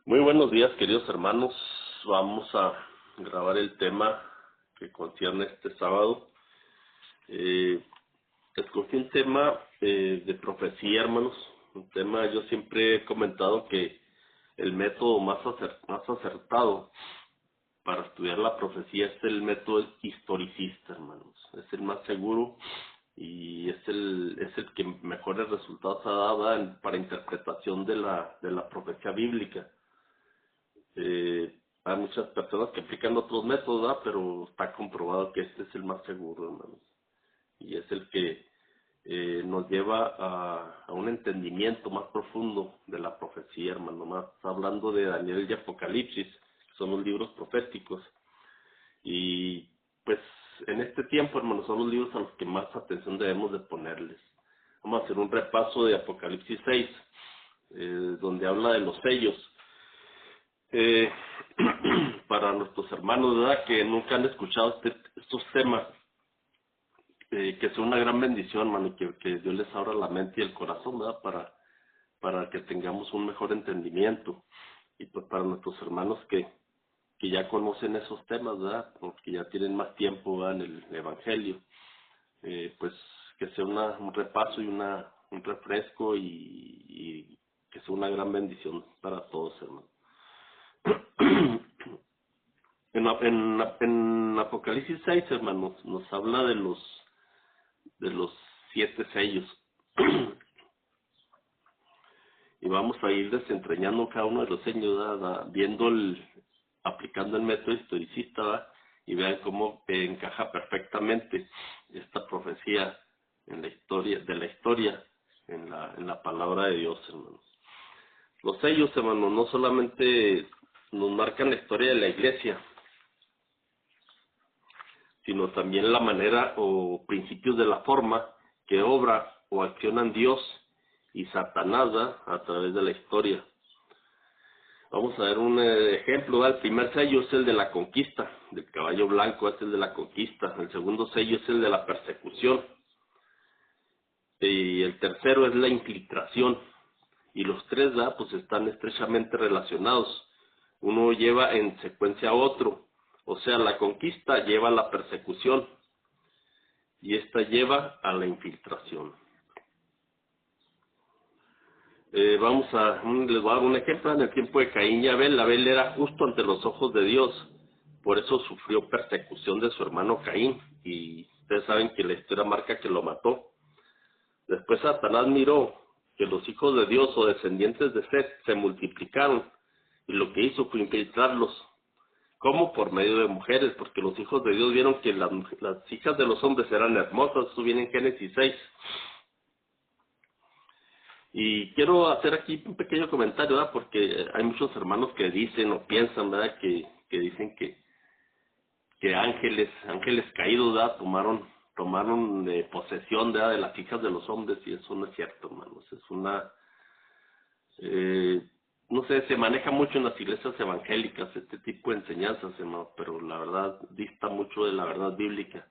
Muy buenos días, queridos hermanos. Vamos a grabar el tema que concierne este sábado. Eh, Escogí un tema de profecía, hermanos. Un tema, yo siempre he comentado que el método más acertado para estudiar la profecía es el método historicista, hermanos. Es el más seguro y es el que mejores resultados ha dado para interpretación de la profecía bíblica. Hay muchas personas que aplican otros métodos, ¿verdad? Pero está comprobado que este es el más seguro, hermanos. Y es el que nos lleva a un entendimiento más profundo de la profecía, hermano. Más hablando de Daniel y Apocalipsis, son los libros proféticos. Y pues en este tiempo, hermanos, son los libros a los que más atención debemos de ponerles. Vamos a hacer un repaso de Apocalipsis 6, donde habla de los sellos. Eh, para nuestros hermanos, ¿verdad?, que nunca han escuchado estos temas, que sea una gran bendición, hermano, y que Dios les abra la mente y el corazón, ¿verdad?, para que tengamos un mejor entendimiento. Y pues para nuestros hermanos que ya conocen esos temas, ¿verdad?, porque ya tienen más tiempo, ¿verdad?, en el Evangelio, pues que sea un repaso y un refresco y que sea una gran bendición para todos, hermano. En Apocalipsis 6, hermanos, nos habla de los 7 sellos. Y vamos a ir desentrañando cada uno de los sellos, ¿verdad?, aplicando el método historicista, ¿verdad?, y vean cómo encaja perfectamente esta profecía en la historia, en la palabra de Dios, hermanos. Los sellos, hermanos, no solamente nos marcan la historia de la iglesia, sino también la manera o principios de la forma que obra o accionan Dios y Satanás, ¿verdad?, a través de la historia. Vamos a ver un ejemplo, ¿verdad? El primer sello es el de la conquista, del caballo blanco es el de la conquista. El segundo sello es el de la persecución. Y el tercero es la infiltración. Y los tres, ¿verdad?, pues están estrechamente relacionados. Uno lleva en secuencia a otro. O sea, la conquista lleva a la persecución y esta lleva a la infiltración. Les voy a dar un ejemplo. En el tiempo de Caín y Abel era justo ante los ojos de Dios, por eso sufrió persecución de su hermano Caín, y ustedes saben que la historia marca que lo mató. Después Satanás miró que los hijos de Dios o descendientes de Set se multiplicaron, y lo que hizo fue infiltrarlos. ¿Cómo? Por medio de mujeres, porque los hijos de Dios vieron que las hijas de los hombres eran hermosas. Eso viene en Génesis 6. Y quiero hacer aquí un pequeño comentario, ¿verdad?, porque hay muchos hermanos que dicen o piensan, ¿verdad?, que dicen que ángeles caídos, ¿verdad?, tomaron posesión, ¿verdad?, de las hijas de los hombres, y eso no es cierto, hermanos. Eh, no sé, se maneja mucho en las iglesias evangélicas este tipo de enseñanzas, hermano, pero la verdad dista mucho de la verdad bíblica.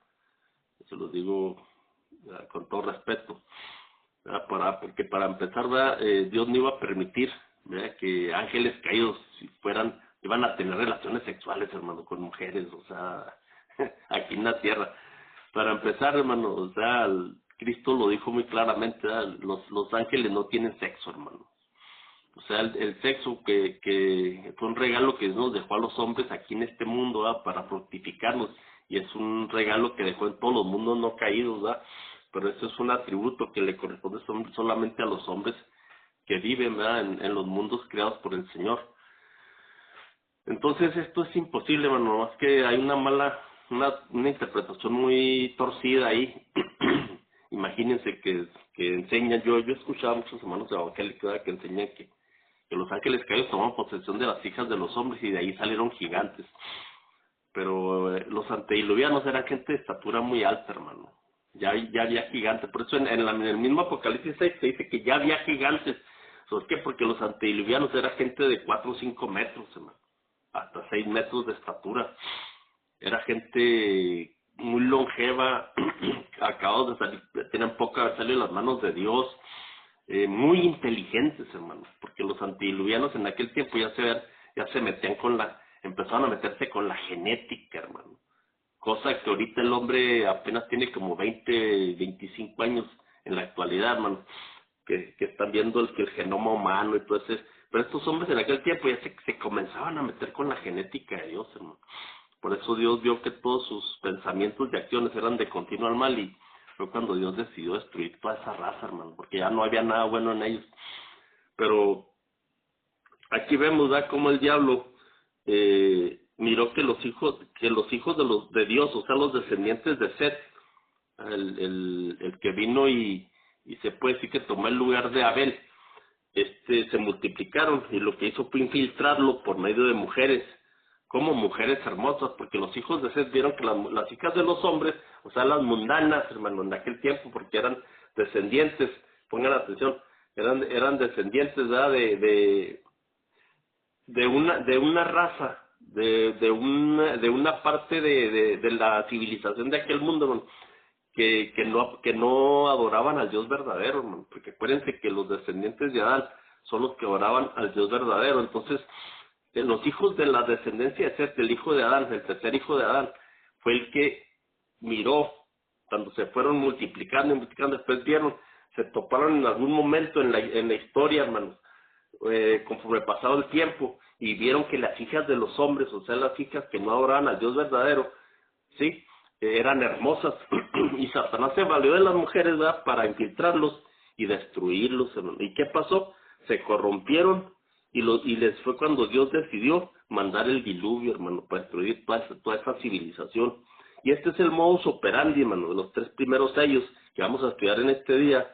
Se los digo con todo respeto. Porque para empezar, ¿verdad?, Dios no iba a permitir, ¿verdad?, que ángeles caídos iban a tener relaciones sexuales, hermano, con mujeres, o sea, aquí en la tierra. Para empezar, hermano, o sea, Cristo lo dijo muy claramente, ¿verdad?, los ángeles no tienen sexo, hermano. O sea, el sexo que fue un regalo que Dios nos dejó a los hombres aquí en este mundo, ¿verdad?, para fructificarnos, y es un regalo que dejó en todos los mundos no caídos, ¿verdad?, pero eso es un atributo que le corresponde solamente a los hombres que viven, ¿verdad?, en los mundos creados por el Señor. Entonces esto es imposible, hermano, más que hay una interpretación muy torcida ahí. Imagínense que enseñan, yo he escuchado a muchos hermanos evangélicos, ¿verdad?, que enseñan que los ángeles caídos toman posesión de las hijas de los hombres y de ahí salieron gigantes. Pero los antediluvianos eran gente de estatura muy alta, hermano. Ya había gigantes. Por eso en el mismo Apocalipsis 6 se dice que ya había gigantes. ¿Por qué? Porque los antediluvianos eran gente de 4 o 5 metros, hermano, hasta 6 metros de estatura. Era gente muy longeva, acabados de salir, tenían poca salido en las manos de Dios. muy inteligentes, hermano, porque los antidiluvianos en aquel tiempo ya se metían empezaron a meterse con la genética, hermano, cosa que ahorita el hombre apenas tiene como 20, 25 años en la actualidad, hermano, que están viendo que el genoma humano y todo eso. Pero estos hombres en aquel tiempo ya se comenzaban a meter con la genética de Dios, hermano. Por eso Dios vio que todos sus pensamientos y acciones eran de continuo al mal, y fue cuando Dios decidió destruir toda esa raza, hermano, porque ya no había nada bueno en ellos. Pero aquí vemos, ¿verdad?, cómo el diablo miró que los hijos de Dios, o sea, los descendientes de Set, el que vino y se puede decir que tomó el lugar de Abel, se multiplicaron, y lo que hizo fue infiltrarlo por medio de mujeres, como mujeres hermosas, porque los hijos de Seth vieron que las hijas de los hombres, o sea, las mundanas, hermano, en aquel tiempo, porque eran descendientes, pongan atención, eran descendientes, ¿verdad?, de una raza, de una parte de la civilización de aquel mundo, hermano, que no adoraban al Dios verdadero, hermano, porque acuérdense que los descendientes de Adán son los que adoraban al Dios verdadero. Entonces, los hijos de la descendencia de Seth, el hijo de Adán, el tercer hijo de Adán, fue el que miró cuando se fueron multiplicando y multiplicando. Después se toparon en algún momento en la historia, hermanos, conforme pasado el tiempo, y vieron que las hijas de los hombres, o sea, las hijas que no adoraban al Dios verdadero, sí, eran hermosas, y Satanás se valió de las mujeres, ¿verdad?, para infiltrarlos y destruirlos, hermano. ¿Y qué pasó? Se corrompieron, y les fue cuando Dios decidió mandar el diluvio, hermano, para destruir toda esa civilización. Y este es el modus operandi, hermano, de los 3 primeros sellos que vamos a estudiar en este día,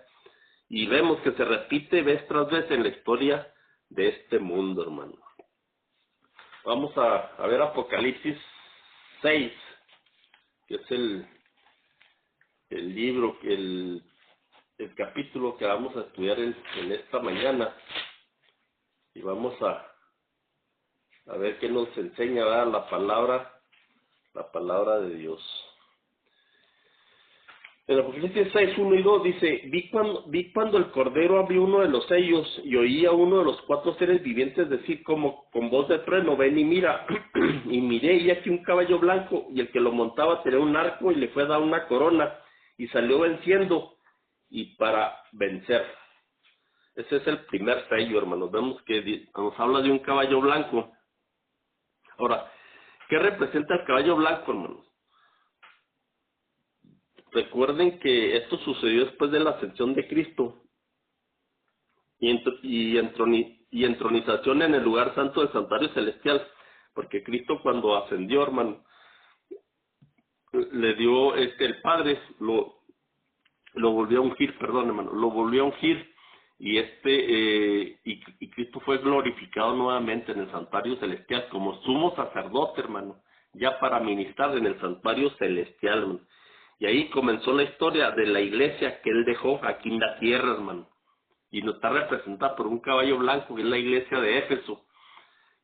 y vemos que se repite vez tras vez en la historia de este mundo, hermano. Vamos a ver Apocalipsis 6, que es el libro, el capítulo que vamos a estudiar en esta mañana, y vamos a ver qué nos enseña, ¿verdad?, la palabra de Dios. En Apocalipsis 6, 1 y 2 dice: vi cuando el Cordero abrió uno de los sellos, y oí a uno de los 4 seres vivientes decir como con voz de trueno: ven y mira. Y miré, y aquí un caballo blanco, y el que lo montaba tenía un arco, y le fue dada una corona, y salió venciendo y para vencer. Ese es el primer sello, hermanos. Vemos que nos habla de un caballo blanco. Ahora, ¿qué representa el caballo blanco, hermanos? Recuerden que esto sucedió después de la ascensión de Cristo y entronización en el lugar santo del santuario celestial, porque Cristo, cuando ascendió, hermano, le dio el Padre lo volvió a ungir, perdón, hermano, lo volvió a ungir, y y Cristo fue glorificado nuevamente en el santuario celestial como sumo sacerdote, hermano, ya para ministrar en el santuario celestial, hermano. Y ahí comenzó la historia de la iglesia que él dejó aquí en la tierra, hermano. Y nos está representada por un caballo blanco, que es la iglesia de Éfeso,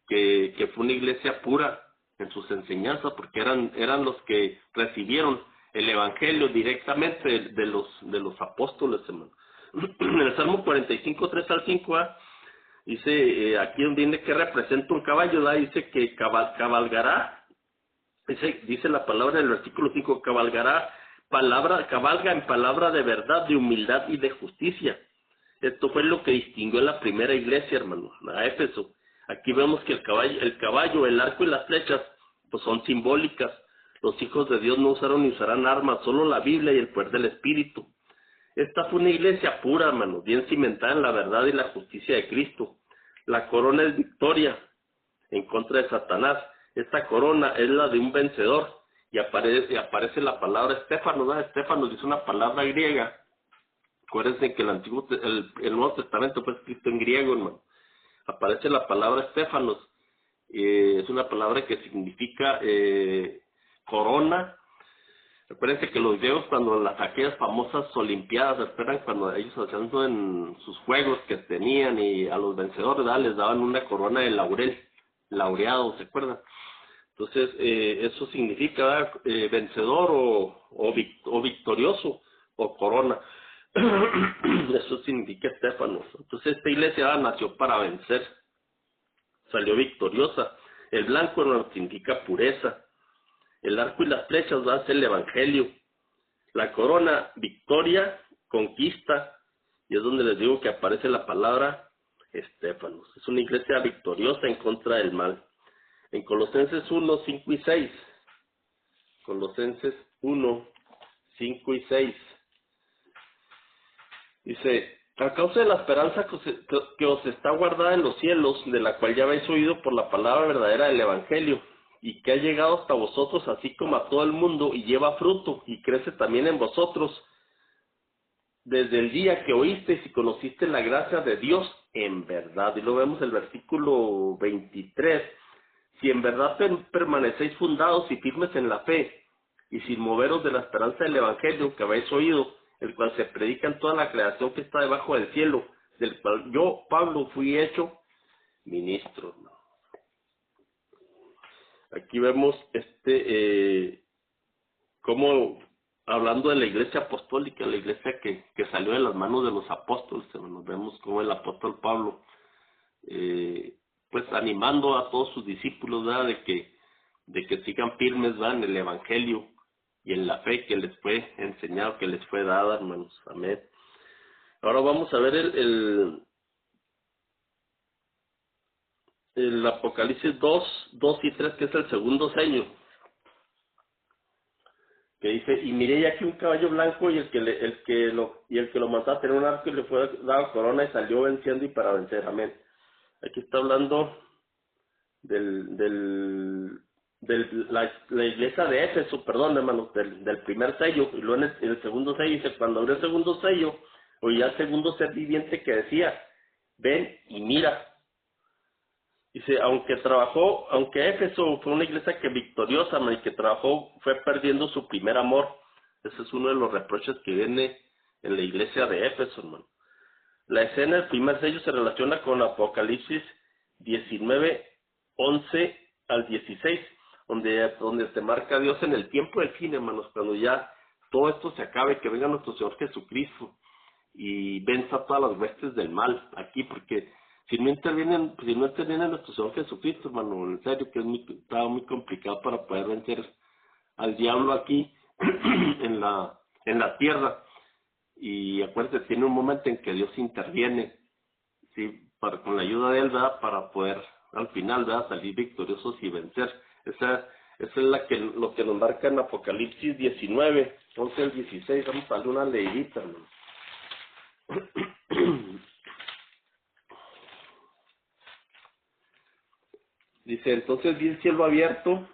que fue una iglesia pura en sus enseñanzas, porque eran los que recibieron el evangelio directamente de los apóstoles, hermano. En el Salmo 45, 3 al 5, dice, aquí donde viene que representa un caballo, dice que cabalgará, dice la palabra en el versículo 5, cabalga en palabra de verdad, de humildad y de justicia. Esto fue lo que distinguió a la primera iglesia, hermano, a Éfeso. Aquí vemos que el caballo, el arco y las flechas, pues son simbólicas. Los hijos de Dios no usaron ni usarán armas, solo la Biblia y el poder del Espíritu. Esta fue una iglesia pura, hermano, bien cimentada en la verdad y la justicia de Cristo. La corona es victoria en contra de Satanás. Esta corona es la de un vencedor, y aparece la palabra Estéfanos, ¿verdad? Estéfanos es una palabra griega. Acuérdense que el Nuevo Testamento fue escrito en griego, hermano. Aparece la palabra Estéfanos, es una palabra que significa corona. Acuérdense que los griegos, cuando aquellas famosas olimpiadas, ¿recuerdan? Cuando ellos hacían en sus juegos que tenían, y a los vencedores, ¿verdad?, les daban una corona de laurel, laureado, ¿se acuerdan? Entonces, eso significa vencedor o victorioso, o corona. Eso significa Estéfanos. Entonces esta iglesia nació para vencer, salió victoriosa. El blanco no significa pureza. El arco y las flechas va a ser el evangelio. La corona, victoria, conquista. Y es donde les digo que aparece la palabra Estéfanos. Es una iglesia victoriosa en contra del mal. En Colosenses 1, 5 y 6. Colosenses 1, 5 y 6. Dice, a causa de la esperanza que os está guardada en los cielos, de la cual ya habéis oído por la palabra verdadera del Evangelio, y que ha llegado hasta vosotros así como a todo el mundo, y lleva fruto, y crece también en vosotros, desde el día que oísteis y conocisteis la gracia de Dios en verdad. Y luego vemos el versículo 23. Si en verdad permanecéis fundados y firmes en la fe, y sin moveros de la esperanza del Evangelio que habéis oído, el cual se predica en toda la creación que está debajo del cielo, del cual yo, Pablo, fui hecho ministro. Aquí vemos como hablando de la iglesia apostólica, la iglesia que salió de las manos de los apóstoles, nos vemos como el apóstol Pablo, pues animando a todos sus discípulos, ¿verdad? de que sigan firmes, ¿verdad? En el evangelio y en la fe que les fue enseñado, que les fue dada, hermanos. Amén. Ahora vamos a ver el Apocalipsis 2 y 3, que es el segundo sello, que dice, y miré ya aquí un caballo blanco y el que lo mataba tenía un arco y le fue dado corona y salió venciendo y para vencer. Amén. Aquí está hablando la iglesia de Éfeso, perdón, hermanos, del primer sello. Y luego en el segundo sello dice, cuando abrió el segundo sello, oía el segundo ser viviente que decía, ven y mira. Dice, aunque Éfeso fue una iglesia que victoriosa, y que trabajó, fue perdiendo su primer amor. Ese es uno de los reproches que viene en la iglesia de Éfeso, hermano. La escena del primer sello se relaciona con Apocalipsis 19, 11 al 16, donde se marca Dios en el tiempo del fin, hermanos, cuando ya todo esto se acabe, que venga nuestro Señor Jesucristo y venza todas las huestes del mal aquí, porque si no interviene nuestro Señor Jesucristo, hermano, en serio que está muy complicado para poder vencer al diablo aquí en la tierra. Y acuérdense, tiene un momento en que Dios interviene, sí, con la ayuda de él, ¿verdad? Para poder al final, ¿verdad? Salir victoriosos y vencer. Esa es lo que nos marca en Apocalipsis 19, 11 al 16. Vamos a darle una leidita, hermano. Dice, entonces vi el cielo abierto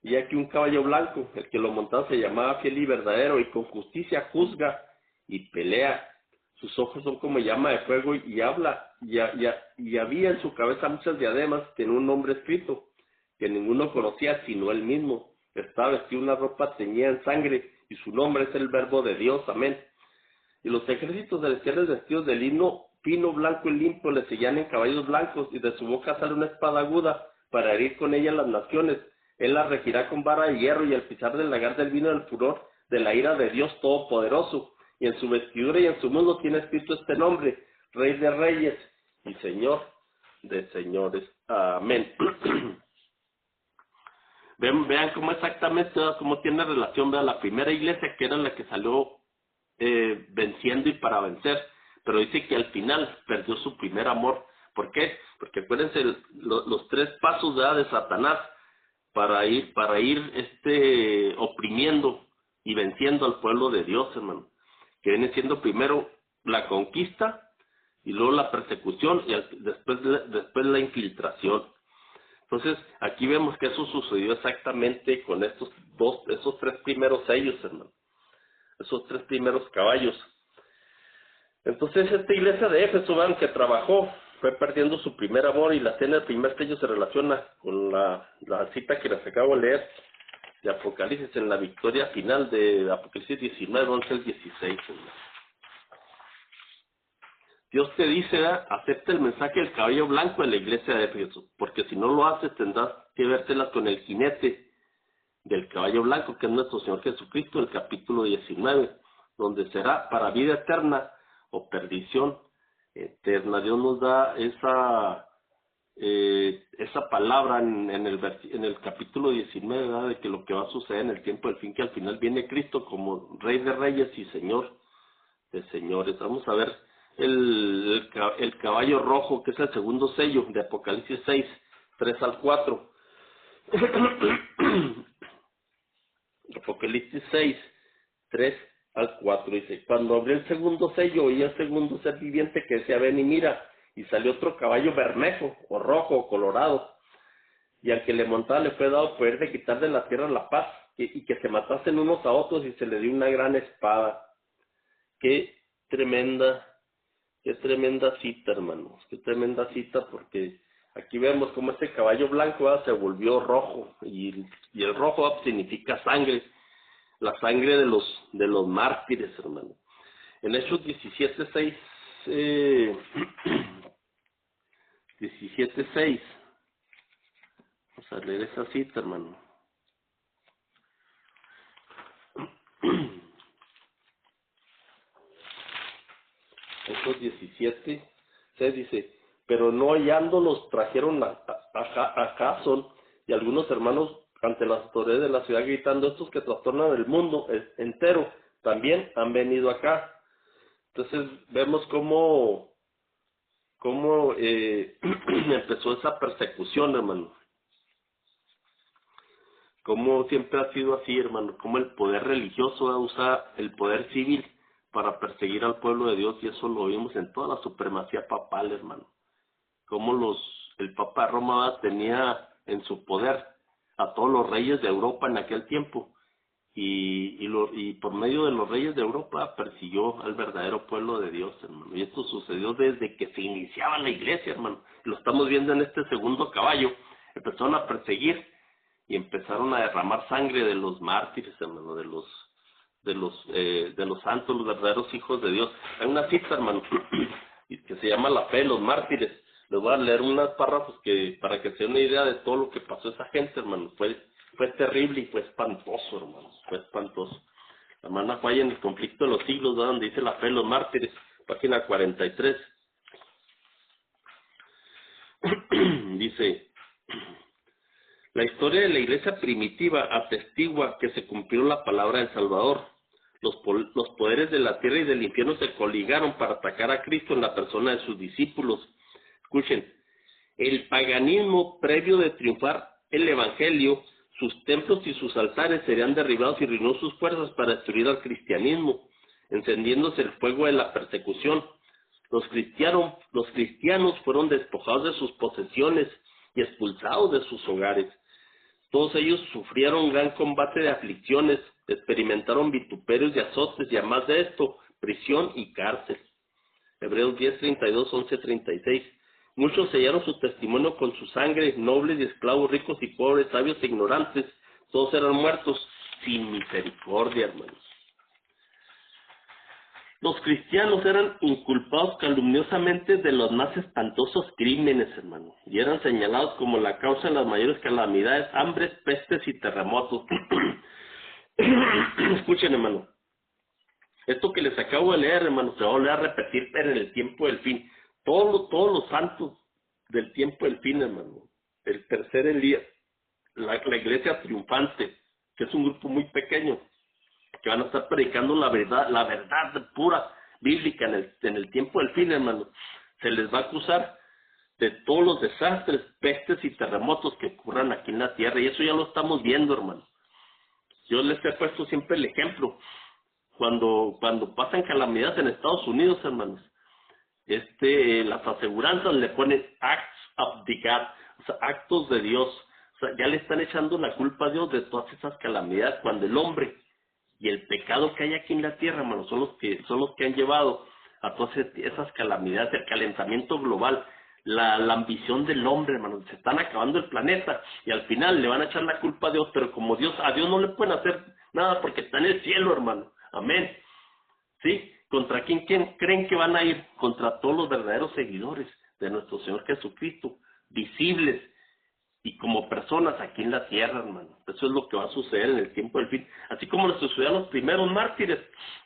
y aquí un caballo blanco, el que lo montaba se llamaba Fiel y Verdadero, y con justicia juzga y pelea. Sus ojos son como llama de fuego y habla, y había en su cabeza muchas diademas, tiene un nombre escrito que ninguno conocía sino él mismo. Estaba vestido una ropa teñida en sangre, y su nombre es el Verbo de Dios. Amén. Y los ejércitos celestiales vestidos de lino fino, blanco y limpio le seguían en caballos blancos, y de su boca sale una espada aguda para herir con ella las naciones. Él la regirá con vara de hierro, y al pisar del lagar del vino del furor de la ira de Dios Todopoderoso. Y en su vestidura y en su muslo tiene escrito este nombre: Rey de Reyes y Señor de Señores. Amén. Vean cómo exactamente, cómo tiene relación, vean, la primera iglesia, que era la que salió venciendo y para vencer, pero dice que al final perdió su primer amor. ¿Por qué? Porque acuérdense los tres pasos, ¿verdad?, de Satanás para ir oprimiendo y venciendo al pueblo de Dios, hermano, que viene siendo primero la conquista y luego la persecución y después la infiltración. Entonces aquí vemos que eso sucedió exactamente con esos tres primeros sellos, hermano, esos tres primeros caballos. Entonces esta iglesia de Éfeso, vean, que trabajó, fue perdiendo su primer amor, y la cena del primer sello se relaciona con la cita que les acabo de leer de Apocalipsis, en la victoria final de Apocalipsis 19, 11 al 16. Dios te dice, ¿verdad?, acepta el mensaje del caballo blanco de la iglesia de Éfeso, porque si no lo haces tendrás que vértelas con el jinete del caballo blanco, que es nuestro Señor Jesucristo, el capítulo 19, donde será para vida eterna o perdición eterna. Dios nos da esa palabra en el capítulo 19, ¿verdad? De que lo que va a suceder en el tiempo del fin, que al final viene Cristo como Rey de Reyes y Señor de Señores. Vamos a ver el caballo rojo, que es el segundo sello de Apocalipsis 6, 3 al 4. Apocalipsis 6, 3 al 4 dice: cuando abrió el segundo sello, oí el segundo ser viviente que decía: ven y mira. Y salió otro caballo bermejo, o rojo, o colorado, y al que le montaba le fue dado poder de quitar de la tierra la paz, y que se matasen unos a otros, y se le dio una gran espada. Qué tremenda cita, hermanos, qué tremenda cita, porque aquí vemos cómo este caballo blanco, ¿verdad?, se volvió rojo, y el rojo, ¿verdad?, significa sangre, la sangre de los mártires, hermano. En Hechos 17:6, 17:6, vamos a leer esa cita, hermano. Hechos 17:6 dice: pero no hallándolos trajeron a Jasón y algunos hermanos ante las autoridades de la ciudad, gritando: estos que trastornan el mundo entero también han venido acá. Entonces vemos cómo empezó esa persecución, hermano. Cómo siempre ha sido así, hermano. Cómo el poder religioso usa el poder civil para perseguir al pueblo de Dios, y eso lo vimos en toda la supremacía papal, hermano. Cómo el Papa de Roma tenía en su poder a todos los reyes de Europa en aquel tiempo, y por medio de los reyes de Europa persiguió al verdadero pueblo de Dios, hermano. Y esto sucedió desde que se iniciaba la iglesia, hermano. Lo estamos viendo en este segundo caballo. Empezaron a perseguir y empezaron a derramar sangre de los mártires, hermano, de los santos, los verdaderos hijos de Dios. Hay una cita, hermano, que se llama La fe de los mártires. Les voy a leer unos párrafos para que se den una idea de todo lo que pasó a esa gente, hermano. Fue terrible y fue espantoso, hermano. Fue espantoso. La hermana falla en el conflicto de los siglos, ¿verdad?, donde dice La fe de los mártires, página 43. Dice: la historia de la iglesia primitiva atestigua que se cumplió la palabra del Salvador. Los poderes de la tierra y del infierno se coligaron para atacar a Cristo en la persona de sus discípulos. Escuchen: el paganismo, previo de triunfar el evangelio, sus templos y sus altares serían derribados y reunió sus fuerzas para destruir al cristianismo, encendiéndose el fuego de la persecución. Los cristianos fueron despojados de sus posesiones y expulsados de sus hogares. Todos ellos sufrieron gran combate de aflicciones, experimentaron vituperios y azotes, y además de esto, prisión y cárcel. Hebreos 10:32, 11:36. Muchos sellaron su testimonio con su sangre, nobles y esclavos, ricos y pobres, sabios e ignorantes, todos eran muertos sin misericordia, hermanos. Los cristianos eran inculpados calumniosamente de los más espantosos crímenes, hermano, y eran señalados como la causa de las mayores calamidades, hambres, pestes y terremotos. Escuchen, hermano, esto que les acabo de leer, hermano, se va a volver a repetir, pero en el tiempo del fin. Todos los santos del tiempo del fin, hermano, el tercer día, la iglesia triunfante, que es un grupo muy pequeño, que van a estar predicando la verdad pura bíblica en el tiempo del fin, hermano. Se les va a acusar de todos los desastres, pestes y terremotos que ocurran aquí en la tierra, y eso ya lo estamos viendo, hermano. Yo les he puesto siempre el ejemplo. Cuando pasan calamidades en Estados Unidos, hermanos, las aseguranzas le ponen acts of the God, o sea, actos de Dios. O sea, ya le están echando la culpa a Dios de todas esas calamidades, cuando el hombre y el pecado que hay aquí en la tierra, hermano, son los que han llevado a todas esas calamidades, el calentamiento global, la ambición del hombre, hermano. Se están acabando el planeta y al final le van a echar la culpa a Dios, pero como a Dios no le pueden hacer nada porque está en el cielo, hermano. Amén. ¿Sí? ¿Contra quién creen que van a ir? Contra todos los verdaderos seguidores de nuestro Señor Jesucristo, visibles y como personas aquí en la tierra, hermano. Eso es lo que va a suceder en el tiempo del fin. Así como les sucedió a los primeros mártires,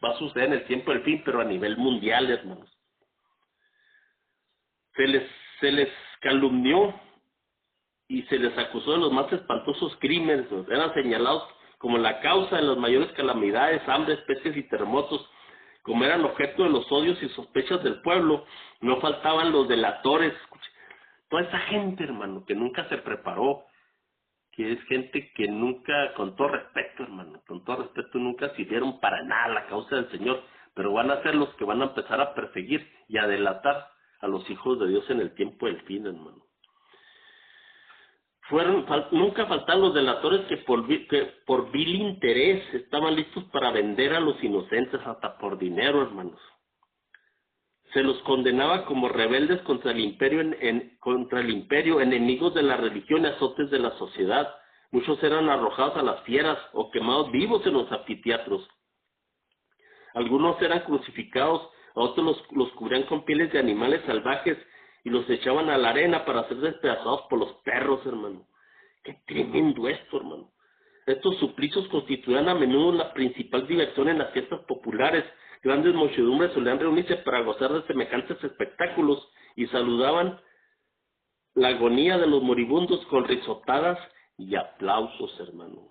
va a suceder en el tiempo del fin, pero a nivel mundial, hermanos. Se les calumnió y se les acusó de los más espantosos crímenes. Eran señalados como la causa de las mayores calamidades, hambres, pestes y terremotos. Como eran objeto de los odios y sospechas del pueblo, no faltaban los delatores. Toda esa gente, hermano, que nunca se preparó, que es gente que nunca, con todo respeto, hermano, con todo respeto, nunca sirvieron para nada la causa del Señor, pero van a ser los que van a empezar a perseguir y a delatar a los hijos de Dios en el tiempo del fin, hermano. Nunca faltaron los delatores que por vil interés estaban listos para vender a los inocentes hasta por dinero, hermanos. Se los condenaba como rebeldes contra el imperio, enemigos de la religión y azotes de la sociedad. Muchos eran arrojados a las fieras o quemados vivos en los anfiteatros. Algunos eran crucificados, a otros los cubrían con pieles de animales salvajes y los echaban a la arena para ser despedazados por los perros, hermano. Qué tremendo esto, hermano. Estos suplicios constituían a menudo la principal diversión en las fiestas populares. Grandes muchedumbres solían reunirse para gozar de semejantes espectáculos y saludaban la agonía de los moribundos con risotadas y aplausos, hermano.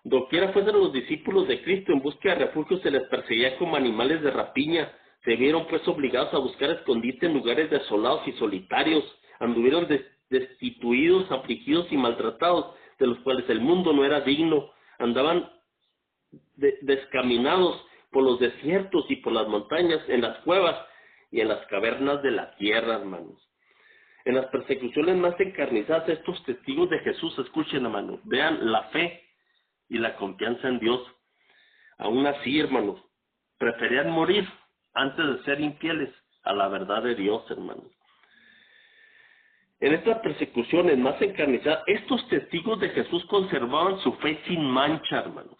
Doquiera fuesen los discípulos de Cristo en busca de refugio, se les perseguía como animales de rapiña. Se vieron pues obligados a buscar escondite en lugares desolados y solitarios. Anduvieron destituidos, afligidos y maltratados, de los cuales el mundo no era digno. Andaban descaminados por los desiertos y por las montañas, en las cuevas y en las cavernas de la tierra, hermanos. En las persecuciones más encarnizadas, estos testigos de Jesús, escuchen, hermanos, vean la fe y la confianza en Dios. Aún así, hermanos, preferían morir antes de ser infieles a la verdad de Dios, hermanos. En estas persecuciones más encarnizadas, estos testigos de Jesús conservaban su fe sin mancha, hermanos.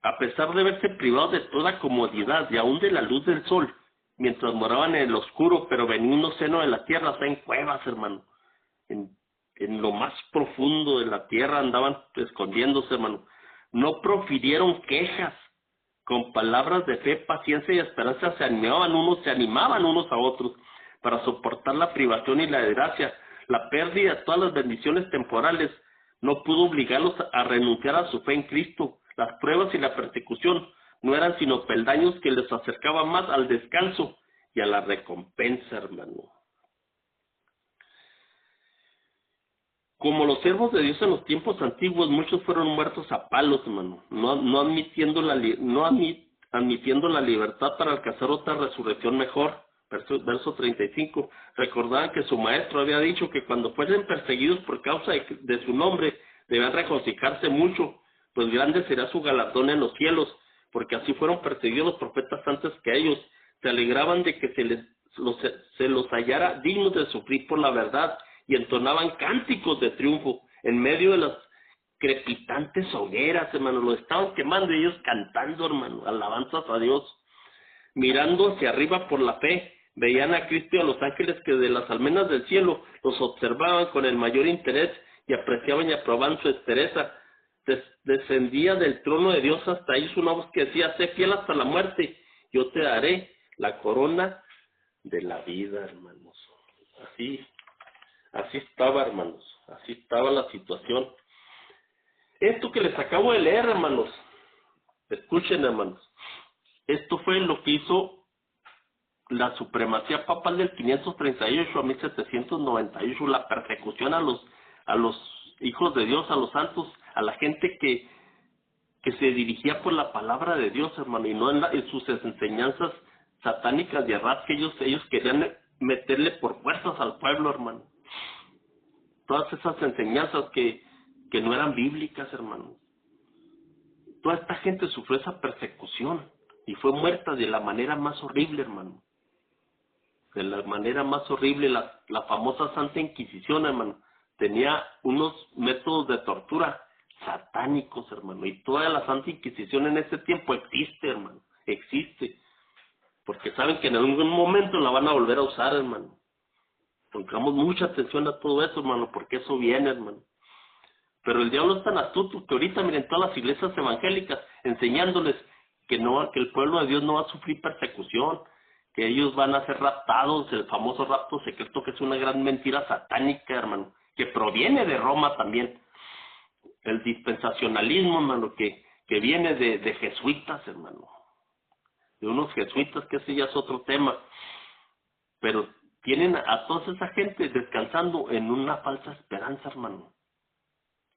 A pesar de verse privados de toda comodidad y aún de la luz del sol, mientras moraban en el oscuro pero benigno seno de la tierra, o sea, en cuevas, hermano. En lo más profundo de la tierra andaban escondiéndose, hermano. No profirieron quejas. Con palabras de fe, paciencia y esperanza se animaban unos a otros para soportar la privación y la desgracia. La pérdida de todas las bendiciones temporales no pudo obligarlos a renunciar a su fe en Cristo. Las pruebas y la persecución no eran sino peldaños que les acercaban más al descanso y a la recompensa, hermano. Como los siervos de Dios en los tiempos antiguos, muchos fueron muertos a palos, hermano, no admitiendo la libertad para alcanzar otra resurrección mejor. Verso 35. Recordaban que su maestro había dicho que cuando fuesen perseguidos por causa de su nombre, debían regocijarse mucho, pues grande será su galardón en los cielos, porque así fueron perseguidos los profetas antes que ellos. Se alegraban de que se los hallara dignos de sufrir por la verdad, y entonaban cánticos de triunfo en medio de las crepitantes hogueras, hermano. Lo estaban quemando y ellos cantando, hermano, alabanzas a Dios. Mirando hacia arriba por la fe, veían a Cristo y a los ángeles que de las almenas del cielo los observaban con el mayor interés y apreciaban y aprobaban su entereza. Descendía del trono de Dios hasta ellos una voz que decía: sé fiel hasta la muerte, yo te daré la corona de la vida, hermanos. Así estaba, hermanos, así estaba la situación. Esto que les acabo de leer, hermanos, escuchen, hermanos, esto fue lo que hizo la supremacía papal del 538 a 1798, la persecución a los hijos de Dios, a los santos, a la gente que se dirigía por la palabra de Dios, hermano, y no en sus enseñanzas satánicas y erradas que ellos querían meterle por fuerzas al pueblo, hermano. Todas esas enseñanzas que no eran bíblicas, hermano. Toda esta gente sufrió esa persecución y fue muerta de la manera más horrible, hermano. De la manera más horrible. La famosa Santa Inquisición, hermano, tenía unos métodos de tortura satánicos, hermano. Y toda la Santa Inquisición en este tiempo existe, hermano. Existe. Porque saben que en algún momento la van a volver a usar, hermano. Pongamos mucha atención a todo eso, hermano, porque eso viene, hermano. Pero el diablo es tan astuto que ahorita miren todas las iglesias evangélicas enseñándoles que no, que el pueblo de Dios no va a sufrir persecución, que ellos van a ser raptados, el famoso rapto secreto, que es una gran mentira satánica, hermano, que proviene de Roma también. El dispensacionalismo, hermano, que viene de jesuitas, hermano, de unos jesuitas, que ese ya es otro tema, pero tienen a toda esa gente descansando en una falsa esperanza, hermano.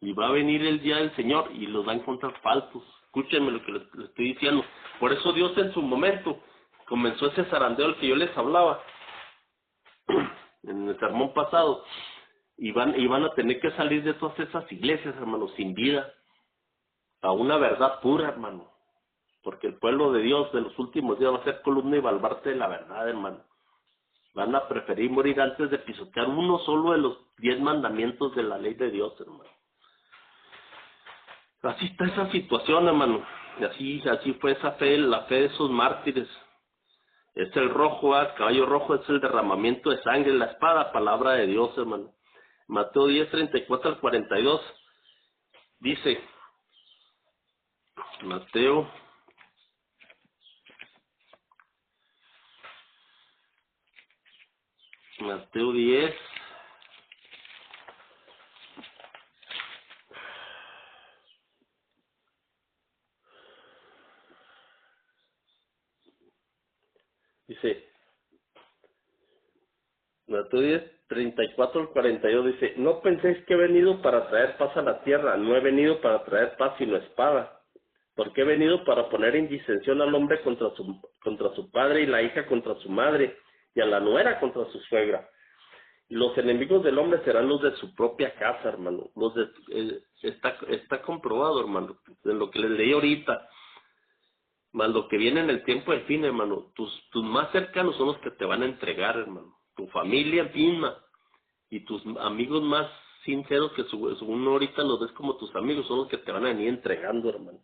Y va a venir el día del Señor y los va a encontrar falsos. Escúchenme lo que les estoy diciendo. Por eso Dios en su momento comenzó ese zarandeo al que yo les hablaba en el sermón pasado. Y van a tener que salir de todas esas iglesias, hermano, sin vida, a una verdad pura, hermano. Porque el pueblo de Dios de los últimos días va a ser columna y baluarte de la verdad, hermano. Van a preferir morir antes de pisotear uno solo de los 10 mandamientos de la ley de Dios, hermano. Así está esa situación, hermano. Y así fue esa fe, la fe de esos mártires. Es el rojo, el caballo rojo es el derramamiento de sangre, la espada, palabra de Dios, hermano. Mateo 10, 34 al 42, dice, Mateo 10, dice, Mateo 10, 34 al 42, dice, no penséis que he venido para traer paz a la tierra, no he venido para traer paz sino espada. Porque he venido para poner en disensión al hombre contra su padre y la hija contra su madre y a la nuera contra su suegra. Y los enemigos del hombre serán los de su propia casa, hermano. Está comprobado, hermano, de lo que les leí ahorita. Más lo que viene en el tiempo del fin, hermano. Tus más cercanos son los que te van a entregar, hermano. Tu familia misma y tus amigos más sinceros, que según ahorita los ves como tus amigos, son los que te van a venir entregando, hermano.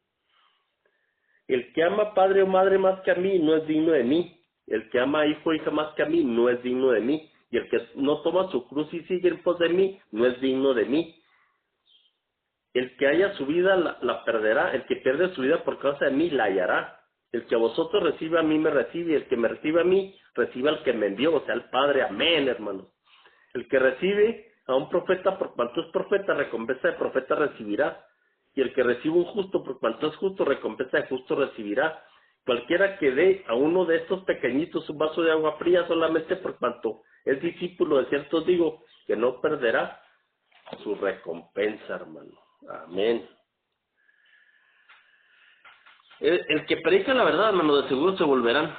El que ama padre o madre más que a mí no es digno de mí. El que ama hijo o hija más que a mí no es digno de mí. Y el que no toma su cruz y sigue en pos de mí no es digno de mí. El que haya su vida la perderá. El que pierde su vida por causa de mí la hallará. El que a vosotros recibe a mí me recibe. Y el que me recibe a mí recibe al que me envió, o sea, al Padre. Amén, hermano. El que recibe a un profeta por cuanto es profeta, recompensa de profeta recibirá. Y el que recibe un justo por cuanto es justo, recompensa de justo recibirá. Cualquiera que dé a uno de estos pequeñitos un vaso de agua fría solamente por cuanto es discípulo, de cierto os digo, que no perderá su recompensa, hermano. Amén. El que predica la verdad, hermano, de seguro se volverán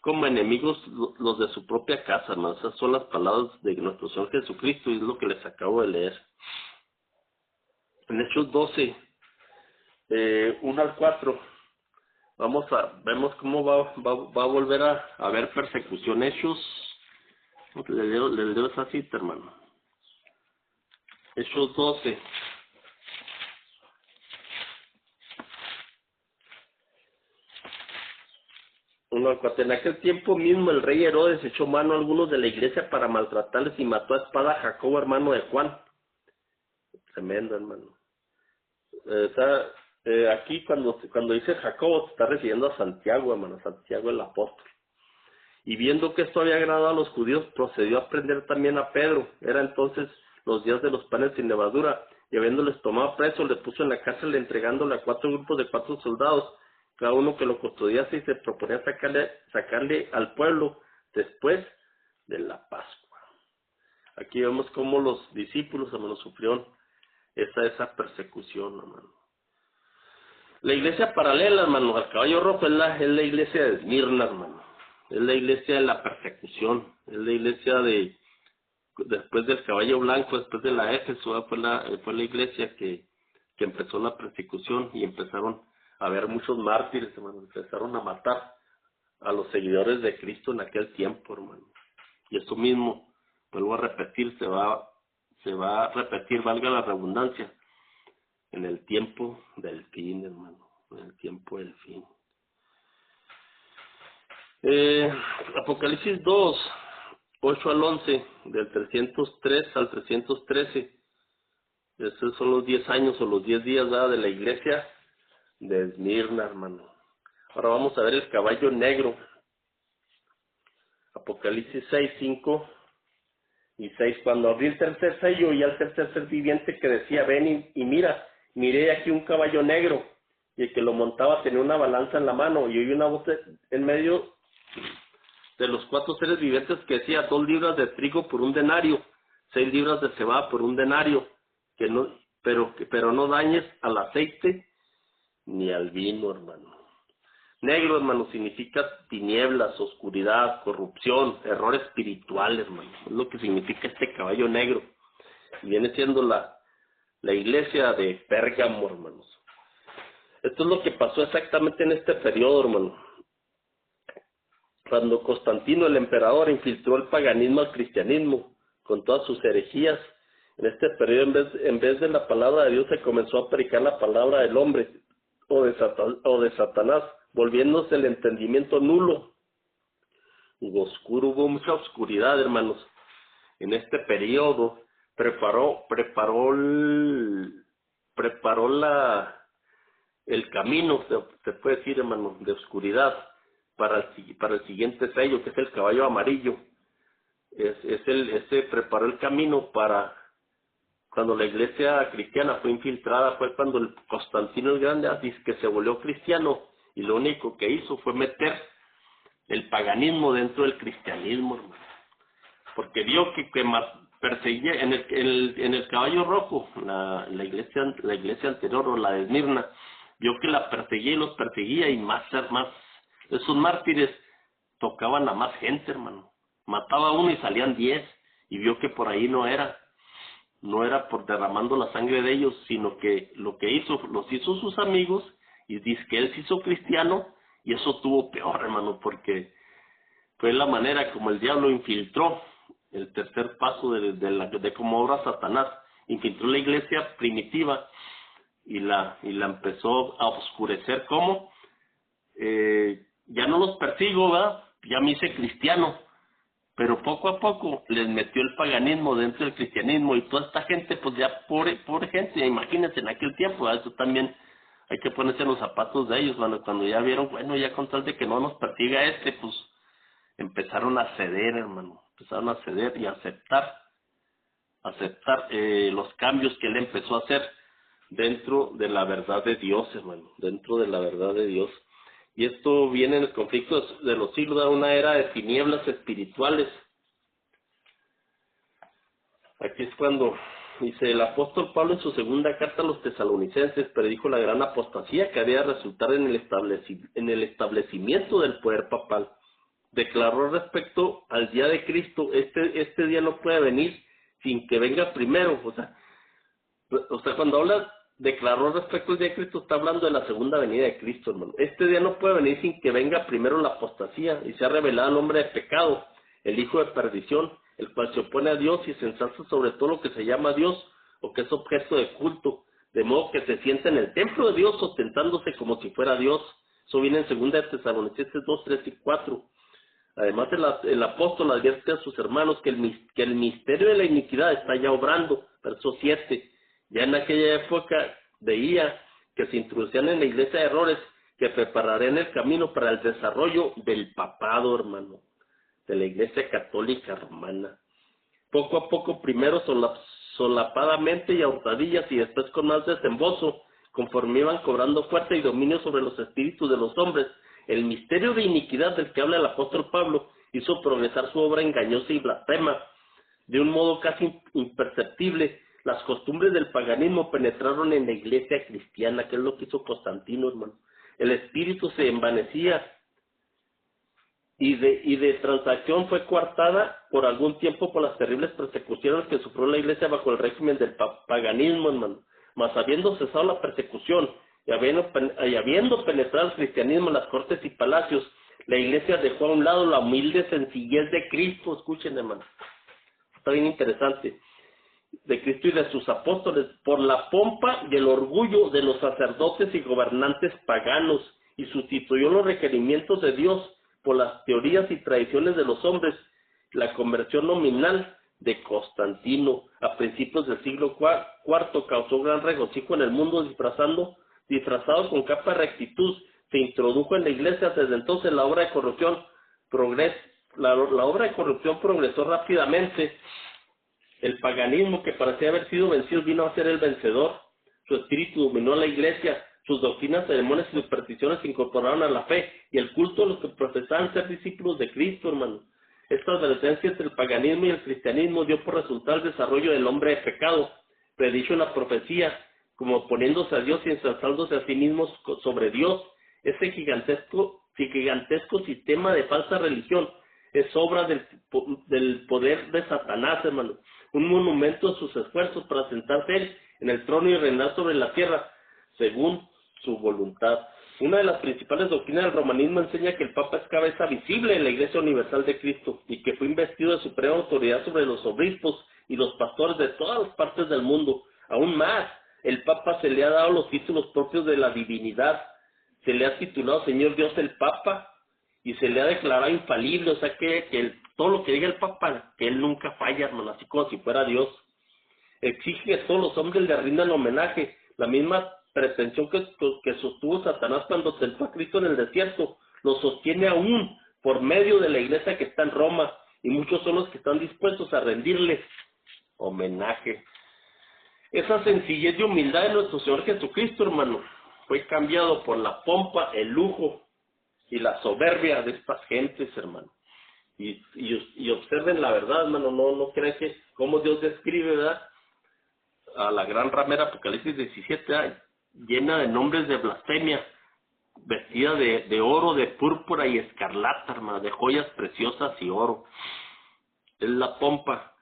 como enemigos los de su propia casa, hermano. Esas son las palabras de nuestro Señor Jesucristo y es lo que les acabo de leer. En Hechos 12, 1 al 4, vemos cómo va a volver a haber persecución. Hechos, les leo esa cita, hermano. Hechos 12. Uno al 4. En aquel tiempo mismo el rey Herodes echó mano a algunos de la iglesia para maltratarles y mató a espada a Jacobo, hermano de Juan. Tremendo, hermano. Aquí cuando dice Jacobo se está refiriendo a Santiago, hermano, Santiago el apóstol. Y viendo que esto había agradado a los judíos, procedió a prender también a Pedro. Era entonces los días de los panes sin levadura, y habiéndoles tomado preso, le puso en la cárcel, entregándole a 4 grupos de 4 soldados, cada uno que lo custodiase, y se proponía sacarle al pueblo después de la Pascua. Aquí vemos cómo los discípulos, hermanos, sufrieron esa persecución, hermano. La iglesia paralela, hermano, al caballo rojo es la iglesia de Esmirna, hermano. Es la iglesia de la persecución. Es la iglesia después del caballo blanco, después de la Éfeso, fue la iglesia que empezó la persecución y empezaron a haber muchos mártires, hermano. Empezaron a matar a los seguidores de Cristo en aquel tiempo, hermano. Y eso mismo, vuelvo a repetir, se va a repetir, valga la redundancia, en el tiempo del fin, hermano, en el tiempo del fin. Apocalipsis 2, 8 al 11, del 303 al 313. Esos son los 10 años o los 10 días, ¿verdad?, de la iglesia de Esmirna, hermano. Ahora vamos a ver el caballo negro. Apocalipsis 6, 5 y 6. Cuando abrí el tercer sello y al tercer ser viviente que decía, ven y mira, miré aquí un caballo negro, y el que lo montaba tenía una balanza en la mano, y oí una voz en medio de los 4 seres vivientes que decía, 2 libras de trigo por un denario, 6 libras de cebada por un denario, pero no dañes al aceite ni al vino, hermano. Negro, hermano, significa tinieblas, oscuridad, corrupción, error espiritual, hermano. Es lo que significa este caballo negro. Viene siendo la iglesia de Pérgamo, hermanos. Esto es lo que pasó exactamente en este periodo, hermano. Cuando Constantino, el emperador, infiltró el paganismo al cristianismo con todas sus herejías, en este periodo, en vez de la palabra de Dios, se comenzó a predicar la palabra del hombre o de Satanás, volviéndose el entendimiento nulo y oscuro. Hubo mucha oscuridad, hermanos. En este periodo preparó el camino, se puede decir, hermano, de oscuridad para el siguiente sello, que es el caballo amarillo. Ese preparó el camino para cuando la iglesia cristiana fue infiltrada. Fue cuando el Constantino el Grande dice que se volvió cristiano, y lo único que hizo fue meter el paganismo dentro del cristianismo, hermano. Porque vio que perseguía en el caballo rojo, la iglesia anterior, o la de Esmirna, vio que la perseguía y los perseguía, y más esos mártires tocaban a más gente, hermano. Mataba a uno y salían 10, y vio que por ahí no era por derramando la sangre de ellos, sino que lo que los hizo sus amigos, y dice que él se hizo cristiano, y eso tuvo peor, hermano, porque fue la manera como el diablo infiltró el tercer paso de cómo obra Satanás. Infiltró la iglesia primitiva y la empezó a oscurecer. ¿Cómo? Ya no los persigo, ¿verdad? Ya me hice cristiano. Pero poco a poco les metió el paganismo dentro del cristianismo, y toda esta gente, pues ya pobre gente, imagínense en aquel tiempo, ¿verdad? Eso también hay que ponerse en los zapatos de ellos, cuando ya vieron, bueno, ya con tal de que no nos persiga pues empezaron a ceder, hermano, empezaron a ceder y a aceptar los cambios que él empezó a hacer dentro de la verdad de Dios, hermano, dentro de la verdad de Dios. Y esto viene en el conflicto de los siglos, de una era de tinieblas espirituales. Aquí es cuando dice el apóstol Pablo en su segunda carta a los tesalonicenses, predijo la gran apostasía que había de resultar en el establecimiento del poder papal. Declaró respecto al día de Cristo, este día no puede venir sin que venga primero. O sea, cuando habla declaró respecto al día de Cristo, está hablando de la segunda venida de Cristo, hermano. Este día no puede venir sin que venga primero la apostasía, y se ha revelado el hombre de pecado, el hijo de perdición, el cual se opone a Dios y se ensalza sobre todo lo que se llama Dios, o que es objeto de culto, de modo que se sienta en el templo de Dios ostentándose como si fuera Dios. Eso viene en 2 de Tesalonicenses 2, 3 y 4. Además, el apóstol advierte a sus hermanos que el misterio de la iniquidad está ya obrando. Verso 7. Ya en aquella época veía que se introducían en la iglesia errores que prepararían el camino para el desarrollo del papado, hermano, de la iglesia católica romana. Poco a poco, primero solapadamente y a hurtadillas, y después con más desembozo, conforme iban cobrando fuerza y dominio sobre los espíritus de los hombres, el misterio de iniquidad del que habla el apóstol Pablo hizo progresar su obra engañosa y blasfema. De un modo casi imperceptible, las costumbres del paganismo penetraron en la iglesia cristiana, que es lo que hizo Constantino, hermano. El espíritu se envanecía y de transacción fue coartada por algún tiempo por las terribles persecuciones que sufrió la iglesia bajo el régimen del paganismo, hermano. Mas habiendo cesado la persecución y habiendo penetrado el cristianismo en las cortes y palacios, la iglesia dejó a un lado la humilde sencillez de Cristo. Escuchen, hermano, está bien interesante, de Cristo y de sus apóstoles, por la pompa y el orgullo de los sacerdotes y gobernantes paganos, y sustituyó los requerimientos de Dios por las teorías y tradiciones de los hombres. la conversión nominal de Constantino a principios del siglo IV causó gran regocijo en el mundo disfrazado con capa de rectitud. Se introdujo en la iglesia. Desde entonces la obra de corrupción progresó rápidamente. El paganismo, que parecía haber sido vencido, vino a ser el vencedor. Su espíritu dominó a la iglesia. Sus doctrinas, ceremonias y supersticiones se incorporaron a la fe y el culto de los que profesaban ser discípulos de Cristo, hermano. Esta adolescencia entre el paganismo y el cristianismo dio por resultado el desarrollo del hombre de pecado, predicho en la profecía, como poniéndose a Dios y ensalzándose a sí mismos sobre Dios. Ese gigantesco sistema de falsa religión es obra del poder de Satanás, hermano. Un monumento a sus esfuerzos para sentarse él en el trono y reinar sobre la tierra, según su voluntad. Una de las principales doctrinas del romanismo enseña que el Papa es cabeza visible de la Iglesia Universal de Cristo y que fue investido de suprema autoridad sobre los obispos y los pastores de todas las partes del mundo. Aún más, el Papa se le ha dado los títulos propios de la divinidad. Se le ha titulado Señor Dios el Papa y se le ha declarado infalible, o sea que todo lo que diga el Papa, que él nunca falla, hermano, así como si fuera Dios. Exige que todos los hombres le rindan homenaje, la misma pretensión que sostuvo Satanás cuando tentó a Cristo en el desierto, lo sostiene aún por medio de la iglesia que está en Roma, y muchos son los que están dispuestos a rendirle homenaje. Esa sencillez y humildad de nuestro Señor Jesucristo, hermano, fue cambiado por la pompa, el lujo y la soberbia de estas gentes, hermano. Y observen la verdad, hermano, no crean que como Dios describe, ¿verdad?, a la gran ramera Apocalipsis 17, llena de nombres de blasfemia, vestida de oro, de púrpura y escarlata, hermano, de joyas preciosas y oro. Es la pompa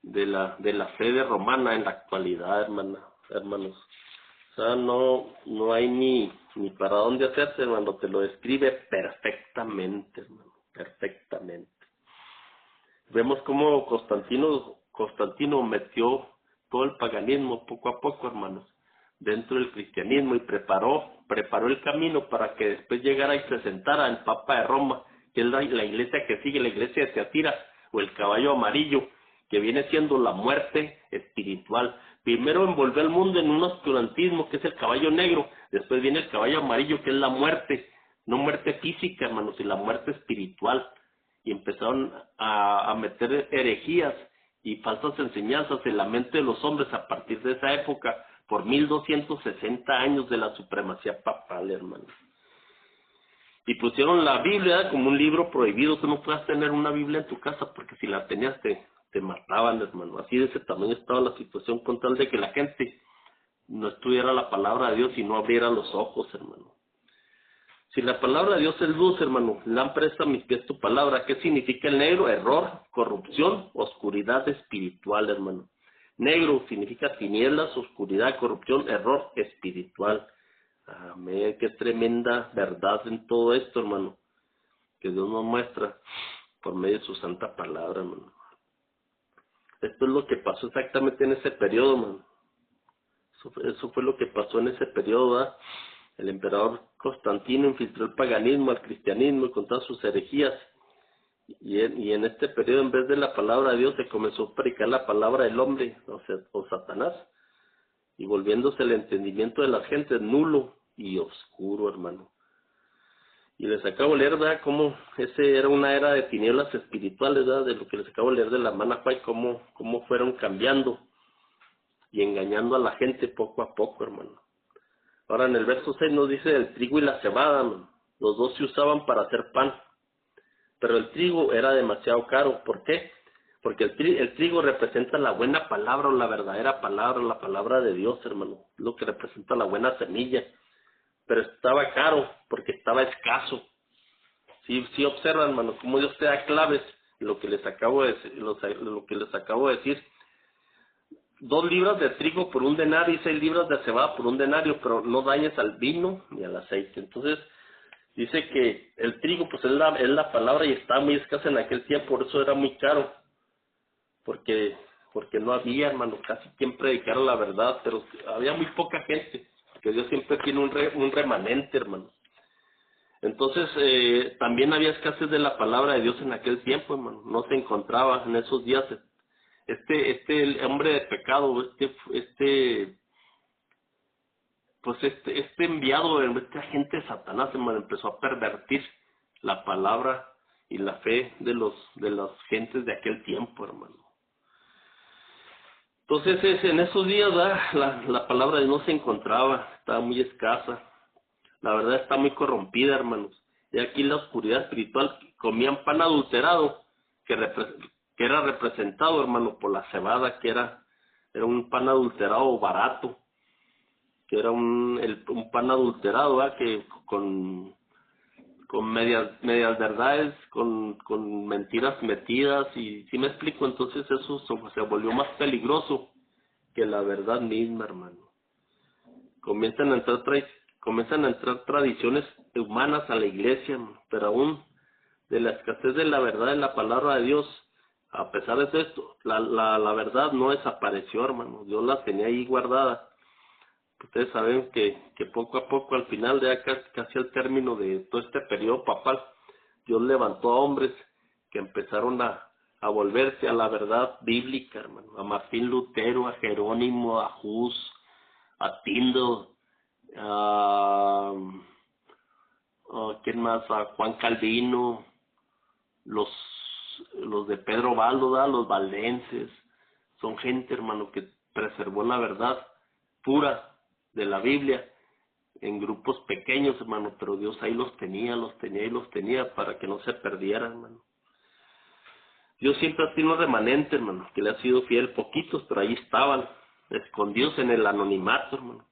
de la sede romana en la actualidad, hermanos. O sea, no hay ni para dónde hacerse, hermano, te lo describe perfectamente, hermano, perfectamente. Vemos cómo Constantino metió todo el paganismo poco a poco, hermanos, dentro del cristianismo y preparó el camino para que después llegara y se sentara el Papa de Roma, que es la iglesia que sigue, la iglesia de Teatira, o el caballo amarillo, que viene siendo la muerte espiritual. Primero envolvió al mundo en un oscurantismo, que es el caballo negro, después viene el caballo amarillo, que es la muerte, no muerte física, hermanos, sino la muerte espiritual. Y empezaron a meter herejías y falsas enseñanzas en la mente de los hombres a partir de esa época, por 1260 años de la supremacía papal, hermano. Y pusieron la Biblia como un libro prohibido. Tú no puedes tener una Biblia en tu casa porque si la tenías te mataban, hermano. Así de ese tamaño estaba la situación, con tal de que la gente no estudiara la palabra de Dios y no abriera los ojos, hermano. Si la palabra de Dios es luz, hermano, lámpara es a mis pies tu palabra. ¿Qué significa el negro? Error, corrupción, oscuridad espiritual, hermano. Negro significa tinieblas, oscuridad, corrupción, error espiritual. Amén, qué tremenda verdad en todo esto, hermano, que Dios nos muestra por medio de su santa palabra, hermano. Esto es lo que pasó exactamente en ese periodo, hermano. Eso fue lo que pasó en ese periodo, ¿verdad? El emperador Constantino infiltró el paganismo al cristianismo y con todas sus herejías. Y en este periodo, en vez de la palabra de Dios, se comenzó a predicar la palabra del hombre, o Satanás, y volviéndose el entendimiento de la gente nulo y oscuro, hermano. Y les acabo de leer, ¿verdad?, cómo ese era una era de tinieblas espirituales, ¿verdad?, de lo que les acabo de leer de la hermana White, cómo fueron cambiando y engañando a la gente poco a poco, hermano. Ahora en el verso 6 nos dice el trigo y la cebada, hermano. Los dos se usaban para hacer pan, pero el trigo era demasiado caro. ¿Por qué? Porque el trigo representa la buena palabra o la verdadera palabra, la palabra de Dios, hermano. Lo que representa la buena semilla. Pero estaba caro porque estaba escaso. Sí observan, hermano, cómo Dios te da claves, lo que les acabo de decir. 2 libras de trigo por 1 denario y 6 libras de cebada por 1 denario, pero no dañes al vino ni al aceite. Entonces, dice que el trigo, pues es la palabra y estaba muy escasa en aquel tiempo, por eso era muy caro. Porque no había, hermano, casi quien predicara la verdad, pero había muy poca gente, que Dios siempre tiene un remanente, hermano. Entonces, también había escasez de la palabra de Dios en aquel tiempo, hermano. No se encontraba en esos días. El hombre de pecado, este enviado, este agente de Satanás, hermano, empezó a pervertir la palabra y la fe de las gentes de aquel tiempo, hermano. Entonces, en esos días, la palabra de Dios no se encontraba, estaba muy escasa. La verdad está muy corrompida, hermanos. Y aquí la oscuridad espiritual comían pan adulterado, que era representado, hermano, por la cebada, que era un pan adulterado barato, que era un pan adulterado, ¿verdad? Que con medias verdades, con mentiras metidas, y si me explico, entonces eso se volvió más peligroso que la verdad misma, hermano. Comienzan a entrar tradiciones humanas a la iglesia, pero aún de la escasez de la verdad de la palabra de Dios, a pesar de esto, la verdad no desapareció, hermano. Dios la tenía ahí guardada. Ustedes saben que poco a poco, al final, de casi al término de todo este periodo papal, Dios levantó a hombres que empezaron a volverse a la verdad bíblica, hermano. A Martín Lutero, a Jerónimo, a Hus, a Tyndale, ¿quién más? A Juan Calvino, los de Pedro Baldo, los valdenses. Son gente, hermano, que preservó la verdad pura de la Biblia en grupos pequeños, hermano, pero Dios ahí los tenía para que no se perdieran, hermano. Dios siempre ha sido remanente, hermano, que le ha sido fiel, poquitos, pero ahí estaban, escondidos en el anonimato, hermano.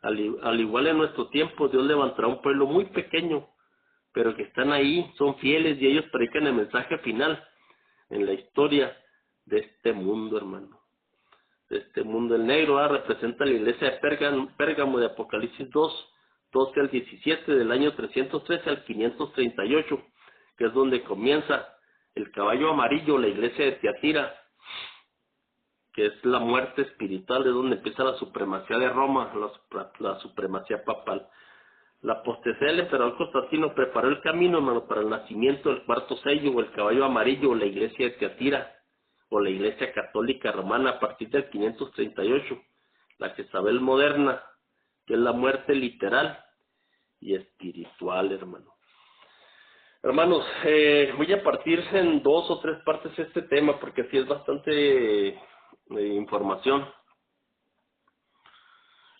Al igual en nuestro tiempo, Dios levantará un pueblo muy pequeño, pero que están ahí, son fieles, y ellos predican el mensaje final en la historia de este mundo, hermano. De este mundo. El negro representa la iglesia de Pérgamo, de Apocalipsis 12 al 17, del año 313 al 538, que es donde comienza. El caballo amarillo, la iglesia de Tiatira, que es la muerte espiritual, de donde empieza la supremacía de Roma, la supremacía papal. La apostasía del emperador Constantino preparó el camino, hermano, para el nacimiento del cuarto sello, o el caballo amarillo, o la iglesia de Tiatira, o la iglesia católica romana, a partir del 538, la Jezabel moderna, que es la muerte literal y espiritual, hermano. Hermanos, voy a partir en 2 o 3 partes este tema, porque así es bastante información.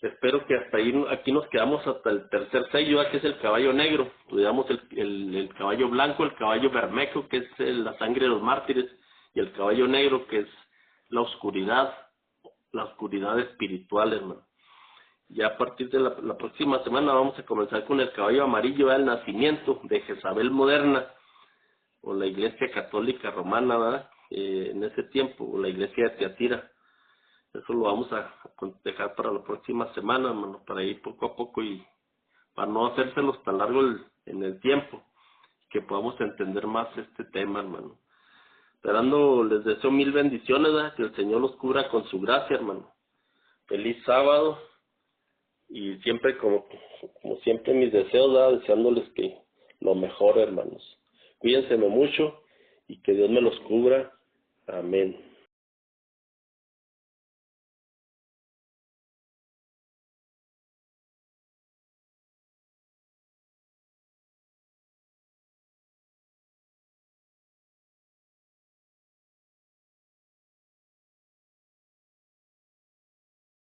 Espero que hasta ahí, aquí nos quedamos hasta el tercer sello, que es el caballo negro. Estudiamos el caballo blanco, el caballo bermejo, que es la sangre de los mártires, y el caballo negro, que es la oscuridad espiritual, hermano. Ya a partir de la próxima semana vamos a comenzar con el caballo amarillo, el nacimiento de Jezabel moderna, o la iglesia católica romana, ¿verdad? En ese tiempo, o la iglesia de Tiatira. Eso lo vamos a dejar para la próxima semana, hermano, para ir poco a poco y para no hacérselos tan largo en el tiempo, que podamos entender más este tema, hermano. Esperando, les deseo mil bendiciones, ¿verdad? Que el Señor los cubra con su gracia, hermano. Feliz sábado, y siempre, como siempre, mis deseos, ¿verdad? Deseándoles que lo mejor, hermanos. Cuídense mucho y que Dios me los cubra. Amén.